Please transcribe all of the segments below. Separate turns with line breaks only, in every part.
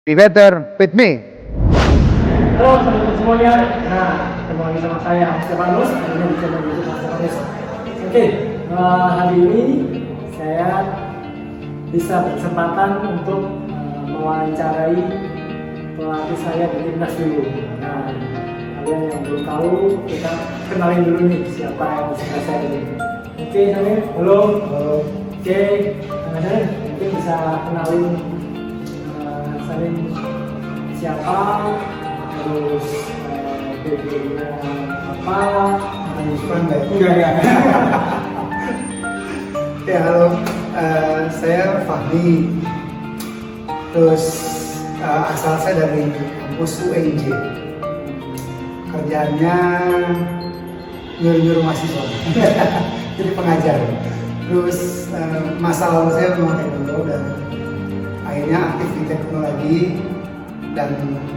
Be better with me.
Halo teman-teman semuanya. Nah, ketemu lagi sama saya Stefanus dari channel YouTube Stefanus. Oke, hari ini saya bisa berkesempatan untuk mewawancarai pelatih saya di timnas dulu. Nah, kalian yang belum tahu, kita kenalin dulu nih siapa yang bisa saya ini. Oke, Samir, halo. Halo. Oke, Samir, mungkin bisa kenalin saling siapa, terus backgroundnya apa,
Enggak. Ya halo, saya Fahmi. Terus asal saya dari kampus UNJ. Kerjaannya nyuruh-nyuruh mahasiswa. Jadi pengajar. Terus masa lalu saya memang teknologi dan akhirnya aktif di teknologi dan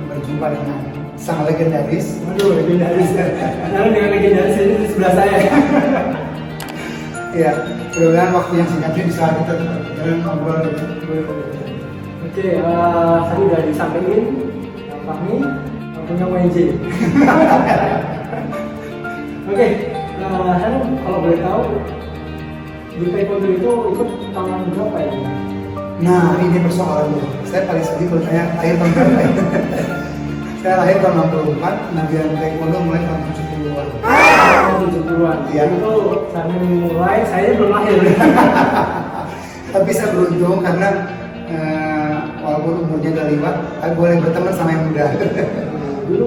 berjumpa dengan sang legendaris.
Waduh, legendaris. Karena dengan legendaris ini di sebelah saya.
Iya, mudah-mudahan waktu yang singkatnya bisa kita jalan ngobrol.
Oke, tadi udah disampaikan Pak Fahmi punya UNJ. Oke, kalau boleh tahu di taekwondo itu ikut tahun berapa ya?
Nah, ini persoalannya. Saya paling sedih kalau tanya lahir tahun berapa ya? Saya lahir tahun 64, kemudian taekwondo mulai tahun 70-an.
70-an.
Iya.
Itu sampai mulai saya belum lahir.
Tapi saya beruntung karena walaupun umurnya udah lewat, tapi boleh berteman sama yang muda.
Dulu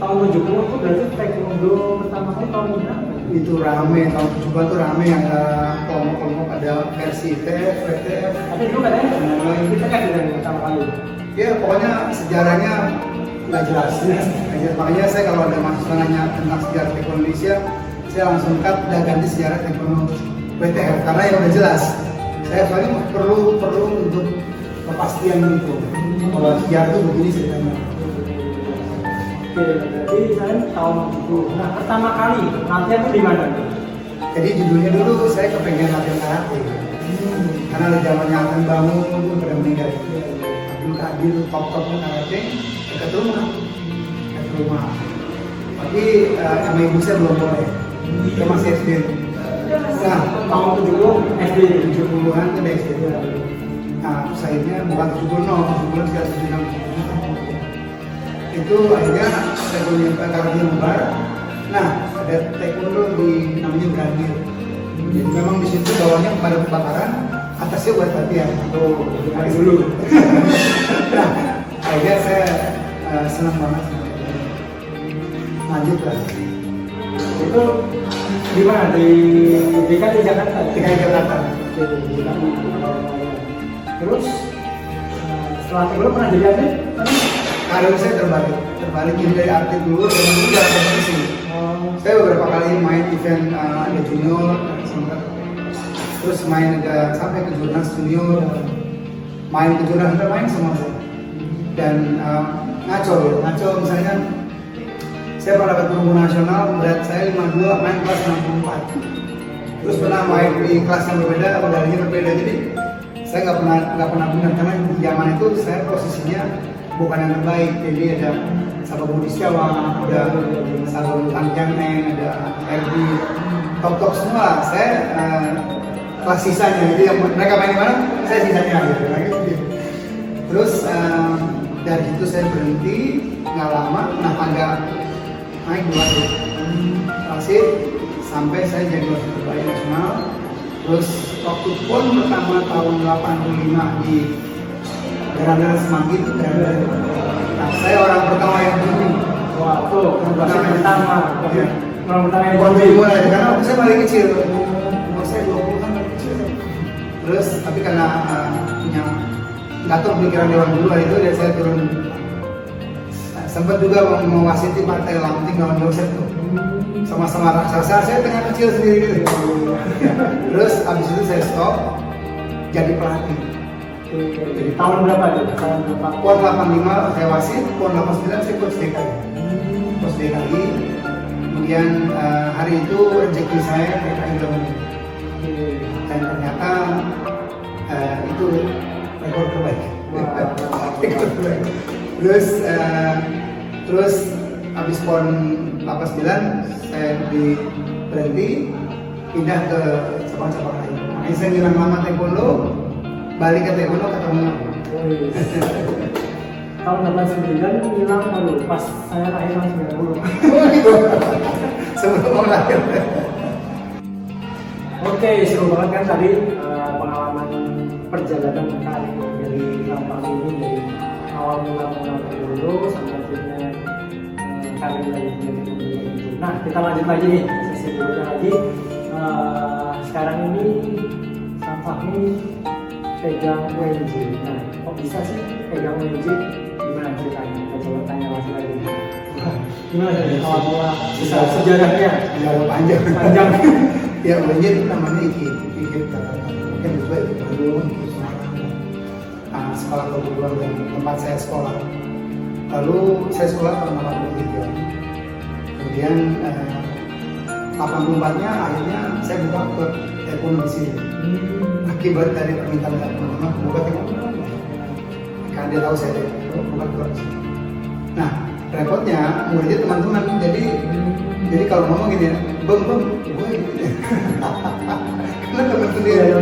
tahun 70 itu berarti taekwondo pertama kali tahun berapa?
Itu rame, tahun 70-an tuh rame, ada kelompok-kelompok, ada versi TF, VTF.
Tapi dulu katanya kita kan dari pertama kali.
Ya pokoknya sejarahnya nggak jelas. Makanya saya kalau ada mahasiswa nanya tentang sejarah taekwondo Indonesia, saya langsung udah ganti sejarah taekwondo WTF karena yang udah jelas. Saya soalnya perlu untuk kepastian itu. Kalau sejarah itu begini ceritanya.
Oke, berarti saya tahun 70. Nah, pertama kali latihan itu di mana?
Jadi judulnya dulu saya kepengen latihan karate. Karena ada zamannya Akan Bangun itu pada meninggal. Abdul Qadir top karate dekat rumah. Tapi sama ibu saya belum boleh. Saya masih SD. Nah,
Tahun 70 SD.
70-an ke SD. Nah, terus akhirnya bukan 70 sekitar 76. Itu akhirnya taekwondo karate bubar. Nah, ada taekwondo di namanya Brandir. Jadi memang di situ bawahnya pada kebakaran, atasnya buat latihan.
Oh, dari dulu.
Nah, akhirnya saya senang banget. Lanjut lah.
Itu di mana? Di DKI Jakarta.
DKI Jakarta.
Terus setelah itu pernah jadi atlet?
Karir saya terbalik jadi dari atlet dulu dengan juga kompetisi. Saya beberapa kali main event ada junior, sempat terus main sampai ke jurnas junior, main ke jurnas main semua saya. Dan ngaco misalnya saya pernah dapat perunggu nasional berat saya 52 main kelas 64. Terus pernah main di kelas yang berbeda, medalinya berbeda, jadi saya nggak pernah benar karena di zaman itu saya posisinya bukan yang terbaik. Jadi ada Sabah Budi Setiawan, ada Sabah Tangkang Neng, ada RB, top semua. Saya kelas sisanya, jadi yang mereka main di mana, saya sisanya gitu. Terus dari situ saya berhenti, nggak lama, kenapa nggak naik 2 wasit sampai saya jadi wasit terbaik nasional. Terus waktu pon pertama tahun 85 di Daerah Semanggi itu nah, saya orang pertama yang bunyi.
Wah, tuh wasit pertama.
Iya.
Orang pertama yang
Bukan
bunyi.
mulai karena waktu saya paling kecil, umur saya 20 kan paling kecil. Terus tapi karena punya nggak tahu pikiran dewan dulu itu dia saya turun. Sempat juga mewasiti partai Lamting lawan Doset tuh. Sama-sama raksasa, saya tengah kecil sendiri gitu. Terus abis itu saya stop jadi pelatih.
Jadi tahun berapa itu? Tahun berapa?
PON 85 saya wasit, PON 89 saya coach DKI. Coach DKI. Kemudian hari itu rezeki saya DKI Dong. Dan ternyata itu rekor terbaik. Terus habis pon 89 saya berhenti pindah ke cabang-cabang lain. Makanya saya ngilang lama taekwondo, balik ke taekwondo ketemu.
Tahun 89 hilang baru pas saya lahir tahun 90.
Oh gitu. Sebelum mau lahir.
Oke, seru banget kan tadi pengalaman perjalanan karir dari Lampang ini dari awal mula dulu sampai akhirnya karir dari itu. Nah, kita lanjut lagi nih sesi berikutnya lagi. Sekarang ini Fahmi pegang WNJ. Nah, kok bisa sih pegang WNJ? Gimana ceritanya? Kita coba tanya lagi. Gimana dari awal mula sejarahnya?
Sejarah panjang. Ya WNJ itu namanya IKIP mungkin juga itu Bandung, itu Semarang. Nah, sekolah perguruan yang tempat saya sekolah. Lalu saya sekolah tahun 83. Kemudian 84-nya akhirnya saya buka klub taekwondo di sini. Akibat dari permintaan teman-teman buka taekwondo. Karena dia tahu saya buka klub di sini. Nah, repotnya muridnya teman-teman. Jadi kalau ngomong gini, bem, gue gitu. Karena teman sendiri.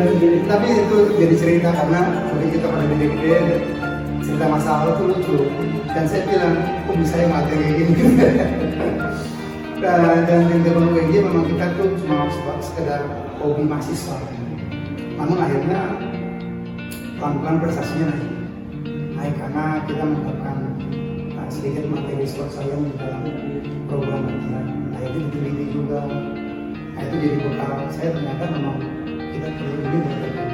Tapi itu jadi cerita karena kita pada gede-gede cerita masa lalu itu lucu. Dan saya bilang, kok bisa yang mati kayak gini? Dan yang teman WNJ memang kita tuh cuma sekedar hobi mahasiswa. Namun akhirnya pelan-pelan prestasinya naik karena kita mendapatkan sedikit materi sosial di dalam program latihan. Akhirnya diteliti juga. Nah itu jadi bekal saya ternyata memang kita perlu ini belajar.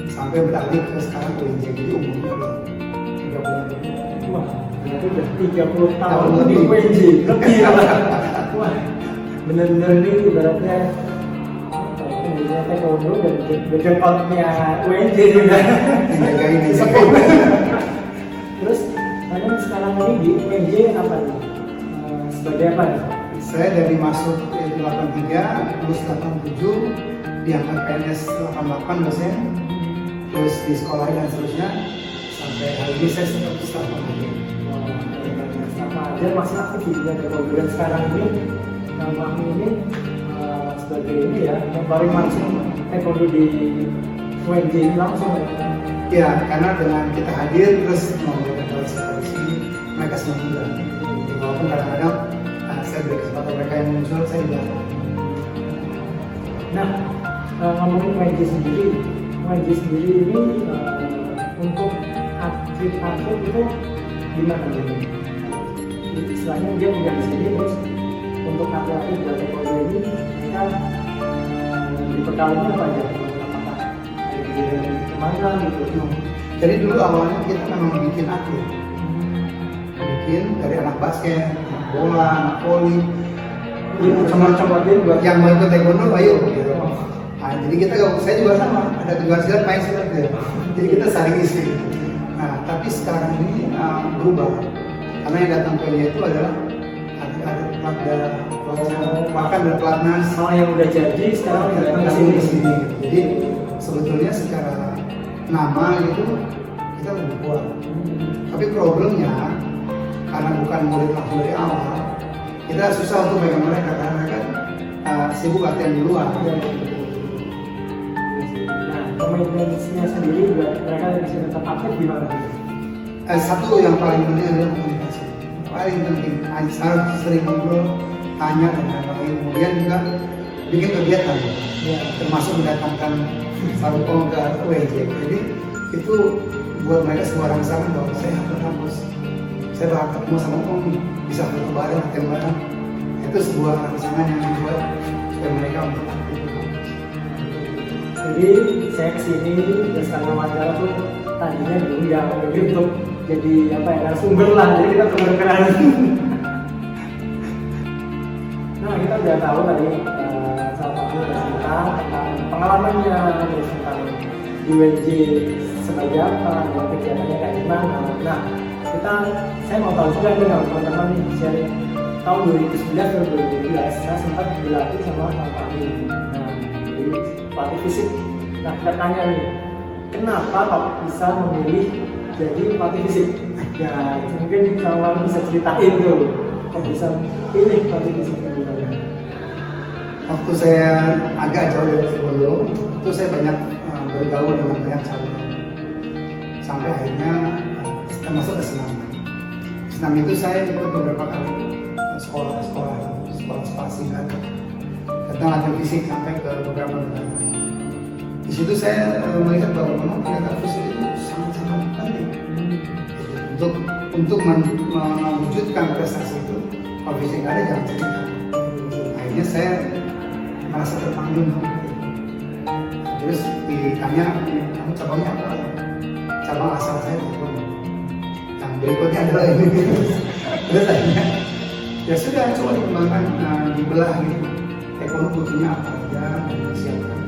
Sampai beralih ke sekarang WNJ jadi umurnya udah 3 bulan.
Wah, itu udah 30 tahun di WNJ. Lebih ya. Wah, bener-bener ini ibaratnya punya taekwondo dan bedekolnya WNJ juga.
Menjaga ini.
Terus, kalian sekarang ini di WNJ apa nih? Sebagai apa nih?
Saya dari masuk itu 83, lulus 87, diangkat PNS 88 dosen, terus di sekolah dan seterusnya, sampai hari ini saya tetap staff pengajar.
Dia masih aktif di dunia taekwondo dan sekarang ini Fahmi ini sebagai ini ya yang paling langsung taekwondo di WNJ langsung
ya karena dengan kita hadir terus memberikan partisipasi mereka semua juga walaupun kadang-kadang saya beri kesempatan mereka yang muncul saya juga. Nah
ngomongin WNJ sendiri ini untuk atlet itu gimana nih? Istilahnya dia tinggal di sini terus untuk atlet buat taekwondo ini mereka dibekalinya apa aja? Apakah kemana gitu?
Jadi dulu awalnya kita memang bikin atlet, bikin dari anak basket, anak bola, anak voli,
coba-cobain buat
yang mau ikut taekwondo ayo gitu. Nah, jadi kita saya juga sama ada kejuaraan silat main silat ya. Jadi kita saling isi. Nah tapi sekarang ini berubah. Karena yang datang ke dia itu adalah ada makan dan pelatnas.
Sama yang udah jadi sekarang datang ke sini.
Gitu. Jadi sebetulnya secara nama itu kita lebih kuat. Tapi problemnya karena bukan murid langsung dari awal, kita susah untuk megang mereka karena mereka sibuk latihan di luar.
Nah, komitmennya sendiri mereka bisa tetap aktif gimana?
Satu yang paling penting adalah komunikasi. Paling penting, harus sering ngobrol, tanya dan lain-lain. Kemudian juga bikin kegiatan, ya, termasuk mendatangkan Sarupong ke WNJ. Jadi itu buat mereka sebuah rangsangan bahwa saya akan kampus, saya bakal ketemu sama Om, bisa foto bareng, latihan bareng. Itu sebuah rangsangan yang dibuat supaya mereka untuk aktif.
Jadi saya kesini dan sekarang wawancara tuh tadinya diundang untuk jadi apa ya sumber lah, jadi kita tuker-tukeran. Nah kita udah tahu tadi salah satu tentang pengalamannya, terus tentang UNJ sebagai apa, dan kegiatannya kayak gimana. Nah saya mau tahu juga nih kalau teman-teman nih share tahun 2011 atau 2012 saya sempat dilatih sama Pak Fahmi. Nah jadi pelatih fisik. Nah kita tanya nih kenapa kok bisa memilih jadi pelatih fisik? Ya, mungkin kalau bisa ceritain tuh, kok bisa pilih pelatih fisik gimana?
Waktu saya agak jauh dari taekwondo, itu saya banyak bergaul dengan banyak cabang. Sampai akhirnya termasuk ke senam. Senam itu saya ikut beberapa kali sekolah singkat tentang latihan fisik sampai ke beberapa negara. Di situ saya melihat bahwa memang ternyata fisik itu sangat-sangat penting untuk mewujudkan prestasi itu. Kalau fisik ada jangan cerita. Akhirnya saya merasa terpanggil. Terus ditanya, kamu cabangnya apa? Cabang asal saya taekwondo. Yang berikutnya adalah ini. Terus akhirnya ya sudah coba dikembangkan, dibelah gitu. Taekwondo butuhnya apa aja, disiapkan.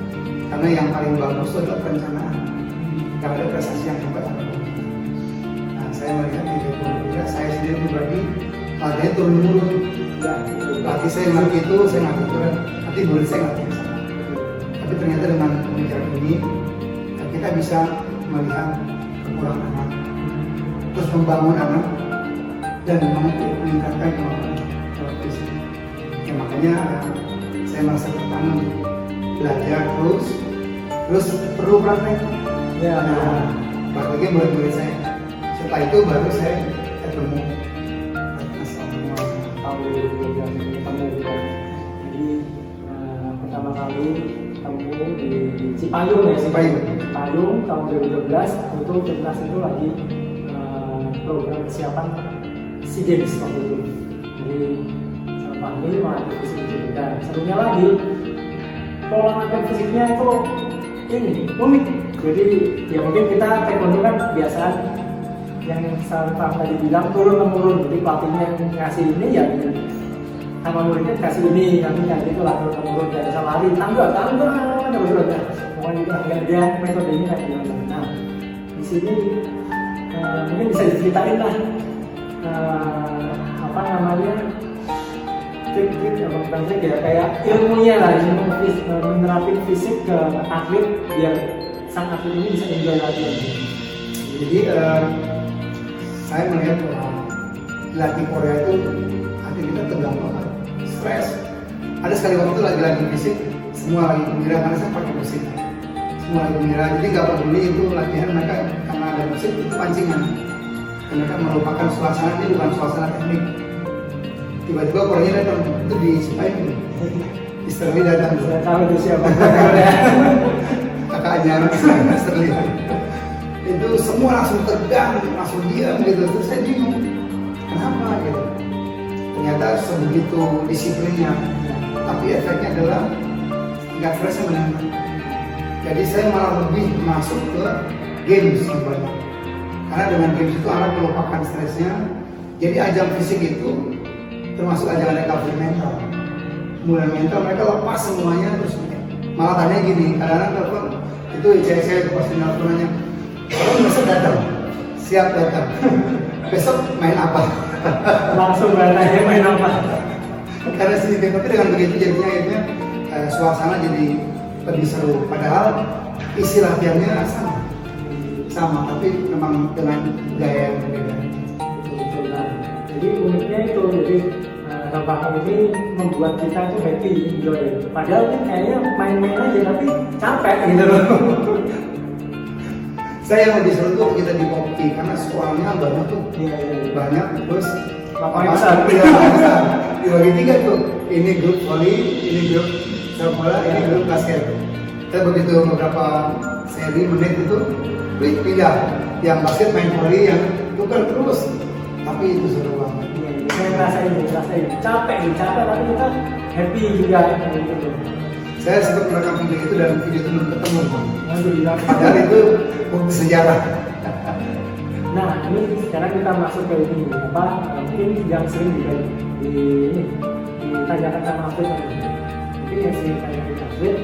Karena yang paling bagus itu adalah perencanaan. Kalau ada prestasi yang hebat apa? Nah, saya melihat di taekwondo juga, saya sendiri pribadi latihan turun-turun. Latih saya ngerti itu, saya ngerti itu kan. Nanti murid saya ngerti itu. Tapi ternyata dengan pemikiran ini, kita bisa melihat kekurangan anak, terus membangun anak, dan meningkatkan kemampuan fisik. Ya, makanya saya merasa tertanam belajar terus perlu praktek.
Ya,
prakteknya murid-murid saya. Setelah itu baru saya ketemu
tahun 2012 ini ketemu juga. Jadi pertama kali ketemu di Cipayung ya, Cipayung tahun 2012 itu timnas itu lagi program persiapan SEA Games waktu itu. Jadi sama Fahmi melatih fisik juga. Serunya lagi pola latihan fisiknya itu ini unik. Jadi ya mungkin kita taekwondo kan kebiasaan yang Pak tadi bilang turun-temurun. Jadi pelatihnya yang ngasih ini ya sama muridnya kasih ini, nantinya itu lah turun-temurun. Kayak bisa lari tangga terus pokoknya itu nggak dia metode ini kayak gimana. Nah di sini mungkin bisa diceritain lah apa namanya trik-trik apa bukan trik ya, kayak ilmunya lah, ilmu menerapin fisik ke atlet biar sang atlet ini bisa enjoy latihan.
Jadi saya melihat bahwa latih Korea itu hati kita tegang banget, stres. Ada sekali waktu lagi fisik, semua lagi gembira karena saya pakai musik. Semua lagi gembira, jadi nggak peduli itu latihan mereka karena ada musik itu pancingan. Mereka merupakan suasana, ini bukan suasana teknik. Tiba-tiba Korea datang, itu di Cipayung. Sterling datang.
Saya tahu itu siapa.
Kakaknya Sterling. Itu semua langsung tegang, langsung diam gitu. Terus saya bingung, kenapa gitu? Ternyata sebegitu disiplinnya, tapi efeknya adalah tingkat stresnya menambah. Jadi saya malah lebih masuk ke games sebenarnya. Karena dengan games itu anak melupakan stresnya. Jadi ajang fisik itu termasuk ajang recovery mental. Mulai mental mereka lepas semuanya, terus malah tanya gini, kadang-kadang telepon itu saya pasti nelfonnya, kalau besok datang, siap datang. Besok main apa?
Langsung bertanya main apa?
Karena sini tapi dengan begitu jadinya akhirnya suasana jadi lebih seru. Padahal isi latihannya sama, tapi memang dengan gaya yang berbeda.
Betul. Nah, jadi uniknya itu, jadi dampak ini membuat kita itu happy, enjoy. Padahal kan kayaknya main-main aja tapi capek gitu loh.
Saya yang lebih seru tuh kita di Popki karena sekolahnya banyak tuh, banyak terus
lapangan besar.
Dibagi 3 tuh, ini grup volley, ini grup sepak bola, ini grup basket. Kita begitu beberapa seri menit itu pindah, yang basket main volley, yang tukar terus, tapi itu seru banget.
Saya ngerasain capek tapi kita happy juga gitu.
Saya sempat merekam video itu dan video itu belum ketemu.
Alhamdulillah.
Padahal itu bukti sejarah.
Nah ini sekarang kita masuk ke ini apa? Mungkin yang sering ditanyakan sama atlet, mungkin yang sering ditanyakan atlet,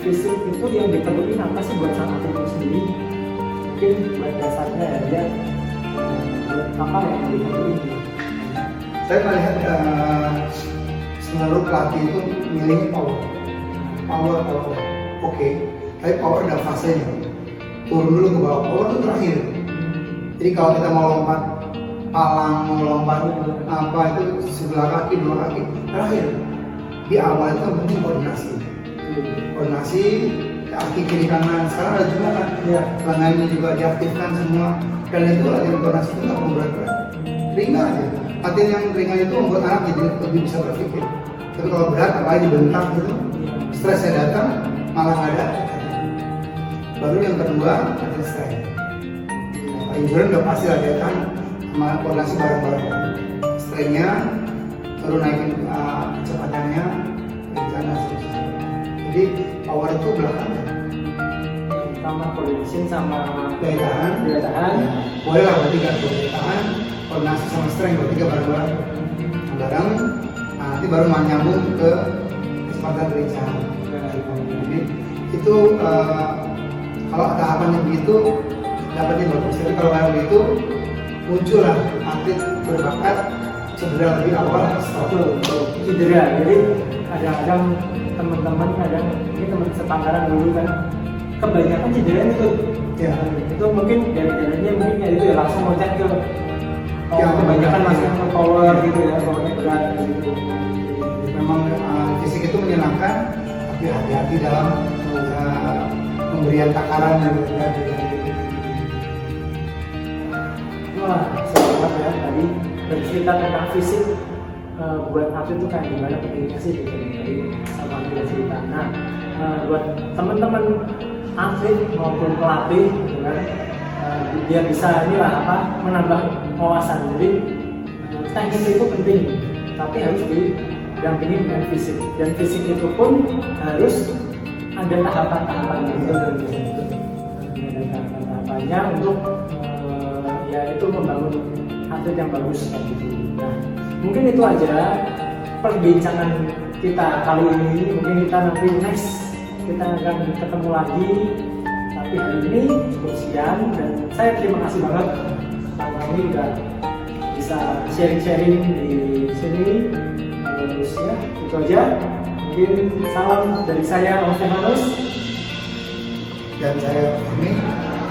fisik itu yang diperlukan apa sih buat sang atlet itu sendiri? Mungkin buat dasarnya ya apa yang diperlukan?
Saya melihat seluruh pelatih itu milih power. Oke. Tapi power ada fasenya. turun dulu ke bawah. Power itu terakhir. Jadi kalau kita mau lompat palang, mau lompat apa itu sebelah kaki, dua kaki, terakhir. Di awal itu yang penting koordinasi. Koordinasi, kaki kiri kanan. Sekarang ada juga kan, ya, lengannya juga diaktifkan semua. Dan itu latihan koordinasi itu nggak perlu berat-berat. Ringan aja. Latihan yang ringan itu membuat anak jadi lebih bisa berpikir. Tapi kalau berat, apalagi dibentak gitu, stresnya datang, malah nggak ada. Baru yang kedua, latihan strength. Injuran udah pasti latihan sama koordinasi bareng-bareng. Strength-nya, baru naikin kecepatannya, rencana seterusnya. Jadi power itu belakangan.
Sama coordination sama
Daya
daya tahan.
Boleh lah bertiga tuh, daya tahan, koordinasi sama strength bertiga bareng-bareng. Bareng, nanti baru nyambung ke kecepatan rencana. Jadi itu kalau tahapannya begitu dapatnya bagus. Tapi kalau kayak begitu muncul lah atlet berbakat cedera lebih awal stop.
Cedera. Jadi kadang-kadang teman-teman ini teman sepantaran dulu kan kebanyakan cedera itu.
Ya.
Itu mungkin dari mungkin ya itu ya langsung loncat ke
yang
kebanyakan masuk ke power gitu ya, powernya berat gitu.
Memang fisik itu menyenangkan, tapi hati-hati dalam pemberian takaran dan
wah, selamat ya tadi bercerita tentang fisik buat atlet itu kayak gimana pentingnya sih gitu tadi sama kita cerita. Nah, buat teman-teman atlet maupun pelatih gitu kan, biar bisa inilah apa menambah wawasan. Jadi teknik itu penting, tapi harus didampingi dengan fisik, dan fisik itu pun harus ada tahapan-tahapannya gitu. Ada tahapan-tahapannya untuk ya itu membangun atlet yang bagus seperti itu. Nah, mungkin itu aja perbincangan kita kali ini. Mungkin kita nanti next kita akan ketemu lagi. Tapi hari ini cukup sekian, dan saya terima kasih banget Pak Mami udah bisa sharing-sharing di sini. Terus ya itu aja. Mungkin salam dari saya Om Stefanus
dan saya ini.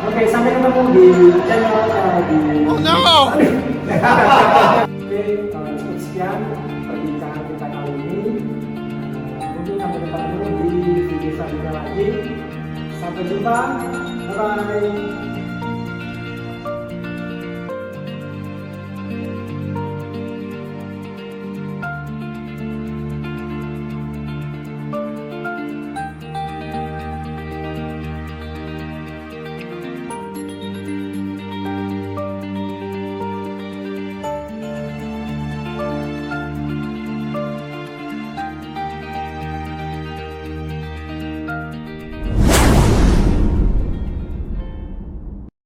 Oke, sampai ketemu di channel di.
Oh no!
Oke, cukup sekian perbincangan kita kali ini. Mungkin sampai ketemu di video selanjutnya lagi. Sampai jumpa, bye bye.